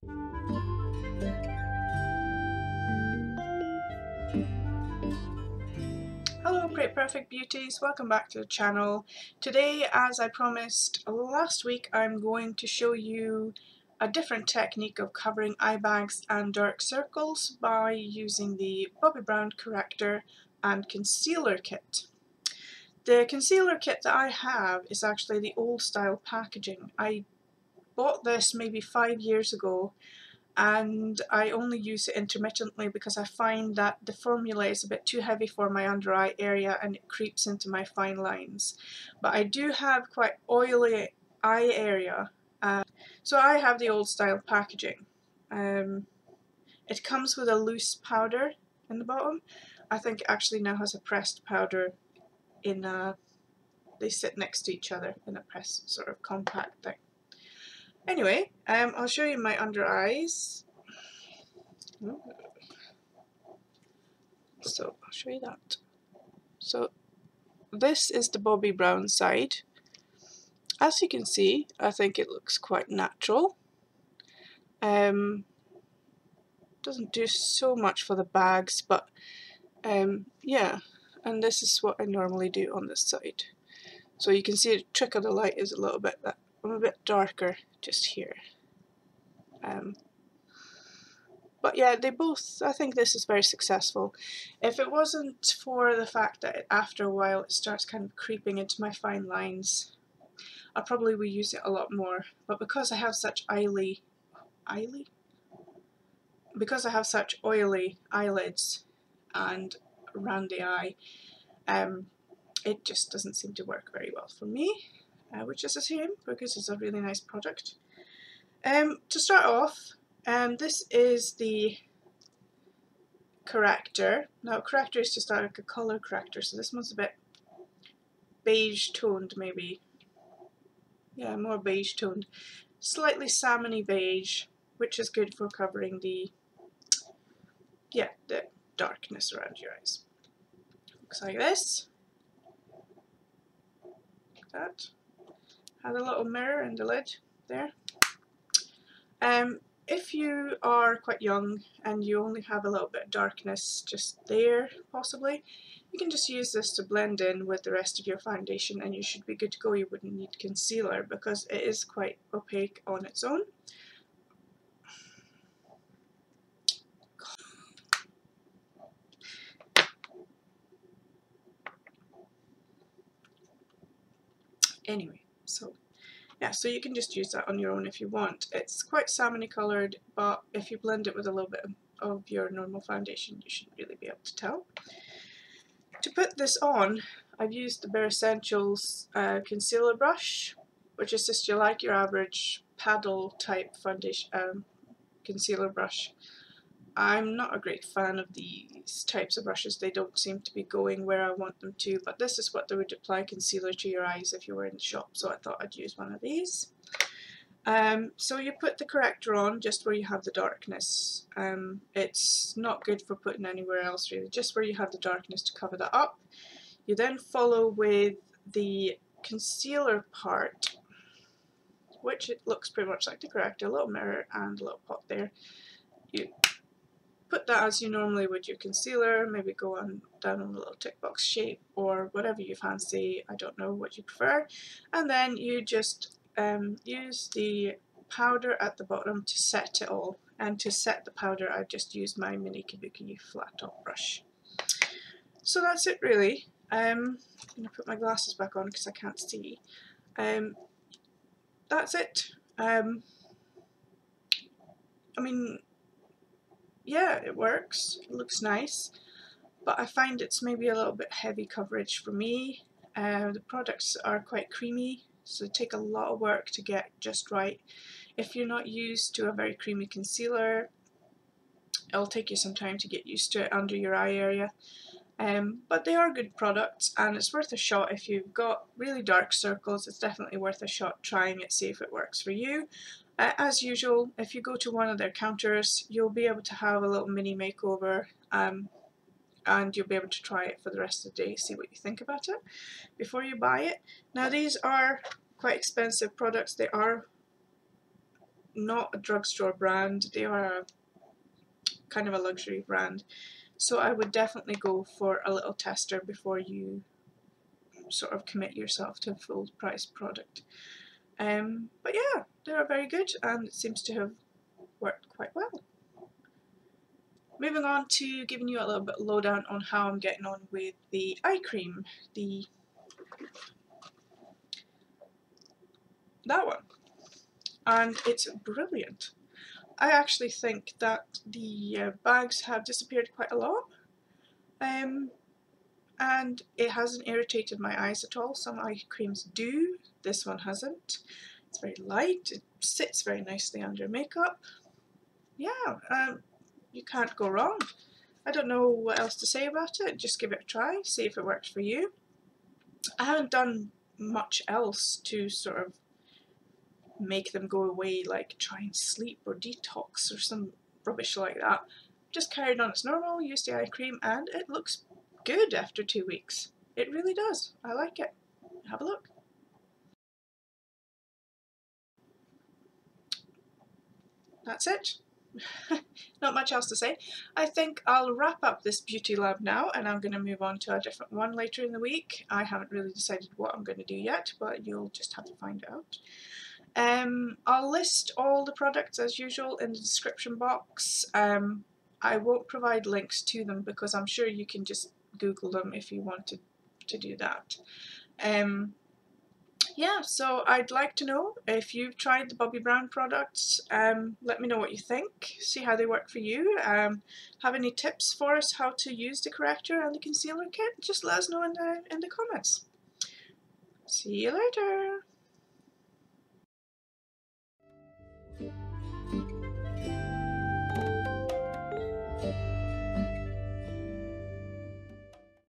Hello Great Perfect Beauties, welcome back to the channel. Today, as I promised last week, I'm going to show you a different technique of covering eye bags and dark circles by using the Bobbi Brown Corrector and Concealer Kit. The concealer kit that I have is actually the old style packaging. I bought this maybe 5 years ago and I only use it intermittently because I find that the formula is a bit too heavy for my under eye area and it creeps into my fine lines. But I do have quite oily eye area, so I have the old style packaging. It comes with a loose powder in the bottom. I think it actually now has a pressed powder in they sit next to each other in a pressed sort of compact thing. Anyway, I'll show you my under eyes. So I'll show you that. So this is the Bobbi Brown side. As you can see, I think it looks quite natural. Doesn't do so much for the bags, but yeah, and this is what I normally do on this side. So you can see the trick of the light is a little bit that I'm a bit darker just here. But yeah, they both, I think this is very successful. If it wasn't for the fact that after a while it starts kind of creeping into my fine lines, I probably would use it a lot more. But because I have such oily eyelids and around the eye, it just doesn't seem to work very well for me, which is a shame because it's a really nice product. To start off, this is the corrector. Now, corrector is just like a colour corrector, so this one's a bit beige toned, maybe. Yeah, more beige toned. Slightly salmony beige, which is good for covering the darkness around your eyes. Looks like this. Like that. Has a little mirror in the lid there. If you are quite young and you only have a little bit of darkness just there, possibly, you can just use this to blend in with the rest of your foundation and you should be good to go. You wouldn't need concealer because it is quite opaque on its own. Anyway, so yeah, so you can just use that on your own if you want. It's quite salmony coloured, but if you blend it with a little bit of your normal foundation, you should really be able to tell. To put this on, I've used the bareMinerals concealer brush, which is just your average paddle type foundation concealer brush. I'm not a great fan of these types of brushes. They don't seem to be going where I want them to, but this is what they would apply concealer to your eyes if you were in the shop, so I thought I'd use one of these. So you put the corrector on just where you have the darkness. It's not good for putting anywhere else really, just where you have the darkness to cover that up. You then follow with the concealer part, which it looks pretty much like the corrector, a little mirror and a little pot there. You put that as you normally would your concealer, maybe go on down on a little tick box shape or whatever you fancy, I don't know what you prefer, and then you just use the powder at the bottom to set it all, and to set the powder I've just used my mini kabuki flat top brush. So that's it really. I'm going to put my glasses back on because I can't see. That's it. I mean, yeah, it works, it looks nice, but I find it's maybe a little bit heavy coverage for me. The products are quite creamy, so they take a lot of work to get just right. If you're not used to a very creamy concealer, it'll take you some time to get used to it under your eye area. But they are good products and it's worth a shot. If you've got really dark circles, it's definitely worth a shot trying it, see if it works for you. As usual, if you go to one of their counters, you'll be able to have a little mini makeover and you'll be able to try it for the rest of the day, see what you think about it before you buy it. Now these are quite expensive products. They are not a drugstore brand, they are kind of a luxury brand, so I would definitely go for a little tester before you sort of commit yourself to a full price product. But yeah, they are very good and it seems to have worked quite well. Moving on to giving you a little bit lowdown on how I'm getting on with the eye cream, that one, and it's brilliant. I actually think that the bags have disappeared quite a lot, and it hasn't irritated my eyes at all. Some eye creams do, this one hasn't. It's very light, it sits very nicely under makeup. Yeah, you can't go wrong. I don't know what else to say about it, just give it a try, see if it works for you. I haven't done much else to sort of make them go away, like try and sleep or detox or some rubbish like that. Just carried on as normal, used the eye cream, and it looks good after 2 weeks. It really does. I like it. Have a look. That's it. Not much else to say. I think I'll wrap up this beauty lab now and I'm going to move on to a different one later in the week. I haven't really decided what I'm going to do yet, but you'll just have to find out. I'll list all the products as usual in the description box. I won't provide links to them because I'm sure you can just Google them if you wanted to do that. Yeah, so I'd like to know if you've tried the Bobbi Brown products. Let me know what you think, see how they work for you. Have any tips for us how to use the corrector and the concealer kit? Just let us know in the comments. See you later!